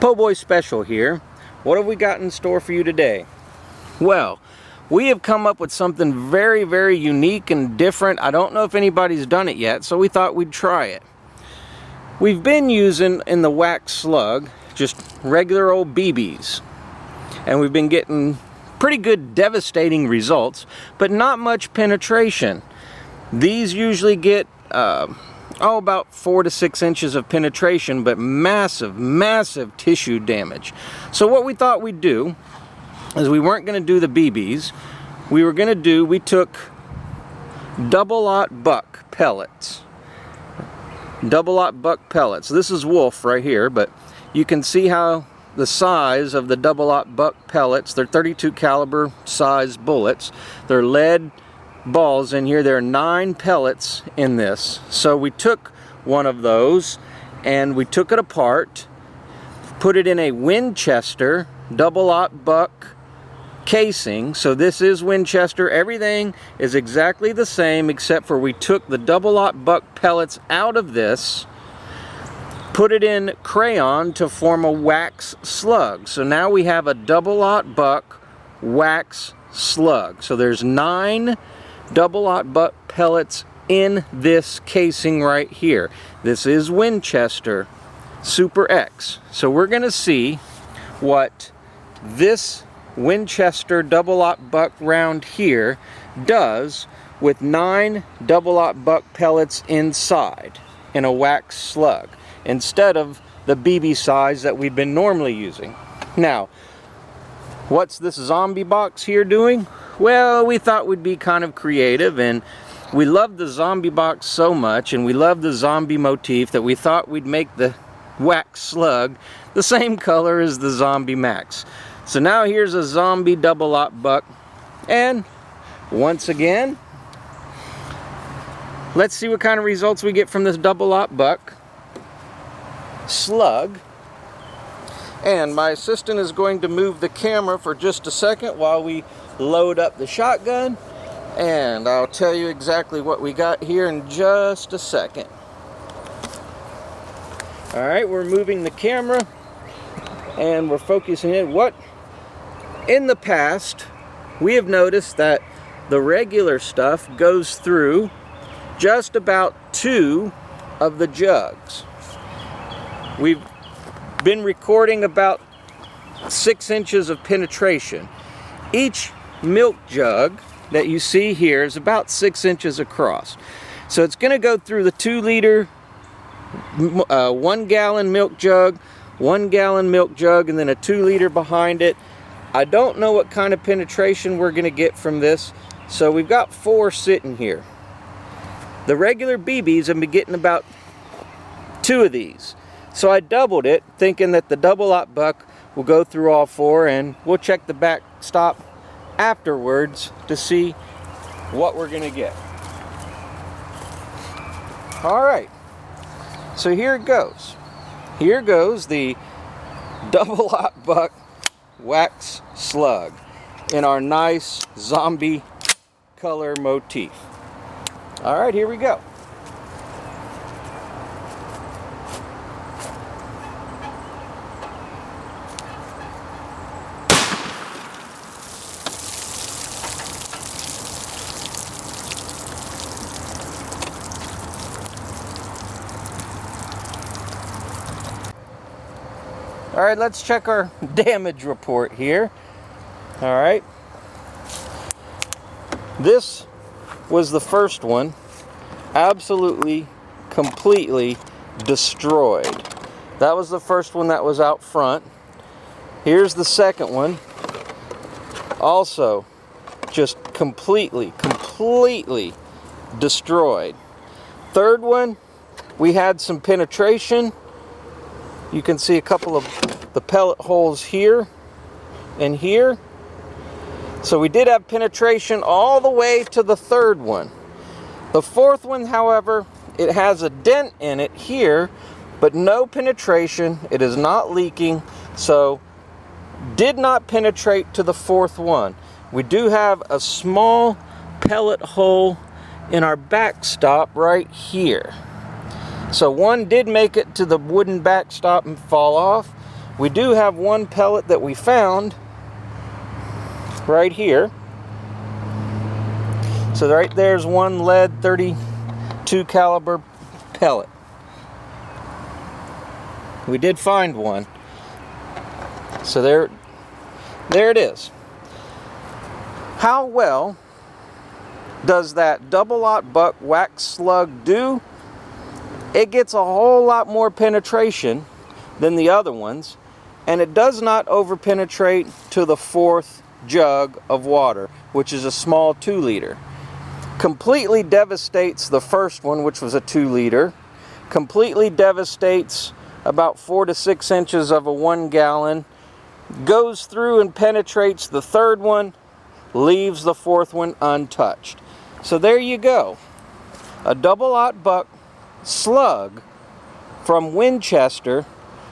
Poboyspecial here. What have we got in store for you today? Well, we have come up with something very, very unique and different. I don't know if anybody's done it yet, so we thought we'd try it. We've been using in the wax slug just regular old BBs, and we've been getting pretty good devastating results, but not much penetration. These usually get about 4 to 6 inches of penetration, but massive tissue damage. So what we thought we'd do is we weren't going to do the BBs. We took double-aught buck pellets. Double-aught buck pellets. This is wolf right here, but you can see how the size of the double-aught buck pellets. They're 32 caliber size bullets. They're lead balls in here. There are 9 pellets in this. So we took one of those and we took it apart, put it in a Winchester double-aught buck casing. So this is Winchester. Everything is exactly the same except for we took the double-aught buck pellets out of this, put it in crayon to form a wax slug. So now we have a double-aught buck wax slug. So there's 9 double-aught buck pellets in this casing right here. This is Winchester Super X. So we're going to see what this Winchester double-aught buck round here does with 9 double-aught buck pellets inside in a wax slug instead of the BB size that we've been normally using. Now, what's this zombie box here doing? Well, we thought we'd be kind of creative, and we love the zombie box so much, and we love the zombie motif, that we thought we'd make the wax slug the same color as the zombie max. So now here's a zombie double-aught buck, and once again, let's see what kind of results we get from this double-aught buck slug. And my assistant is going to move the camera for just a second while we load up the shotgun, and I'll tell you exactly what we got here in just a second. Alright, we're moving the camera and we're focusing in. What in the past we have noticed that the regular stuff goes through just about 2 of the jugs. We've been recording about 6 inches of penetration. Each milk jug that you see here is about 6 inches across. So it's going to go through the 2-liter 1 gallon milk jug, 1 gallon milk jug, and then a 2-liter behind it. I don't know what kind of penetration we're going to get from this, so we've got 4 sitting here. The regular BBs have been getting about 2 of these. So I doubled it, thinking that the double-aught buck will go through all 4, and we'll check the back stop afterwards to see what we're going to get. Alright, so here it goes. Here goes the double-aught buck wax slug in our nice zombie color motif. Alright, here we go. Alright, let's check our damage report here. Alright. This was the first one. Absolutely, completely destroyed. That was the first one that was out front. Here's the second one. Also, just completely destroyed. Third one, we had some penetration. You can see a couple of the pellet holes here and here. So we did have penetration all the way to the third one. The fourth one, however, it has a dent in it here, but no penetration. It is not leaking, so did not penetrate to the fourth one. We do have a small pellet hole in our backstop right here. So one did make it to the wooden backstop and fall off, We do have one pellet that we found right here. So right there's one lead 32 caliber pellet. We did find one. So there it is. How well does that double-aught buck wax slug do? It gets a whole lot more penetration than the other ones, and it does not over-penetrate to the 4th jug of water, which is a small 2-liter. Completely devastates the first one, which was a 2-liter. Completely devastates about 4 to 6 inches of a 1-gallon. Goes through and penetrates the 3rd one, leaves the 4th one untouched. So there you go. A double-aught buck slug from Winchester.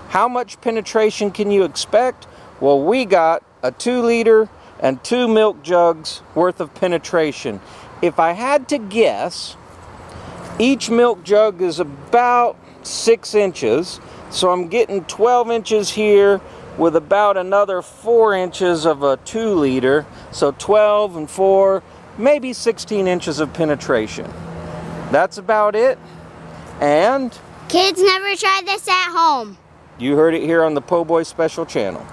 How much penetration can you expect? Well, we got a 2-liter and 2 milk jugs worth of penetration. If I had to guess, each milk jug is about 6 inches. So I'm getting 12 inches here with about another 4 inches of a 2-liter. So 12 and 4, maybe 16 inches of penetration. That's about it. And kids never try this at home. You heard it here on the Poboyspecial channel.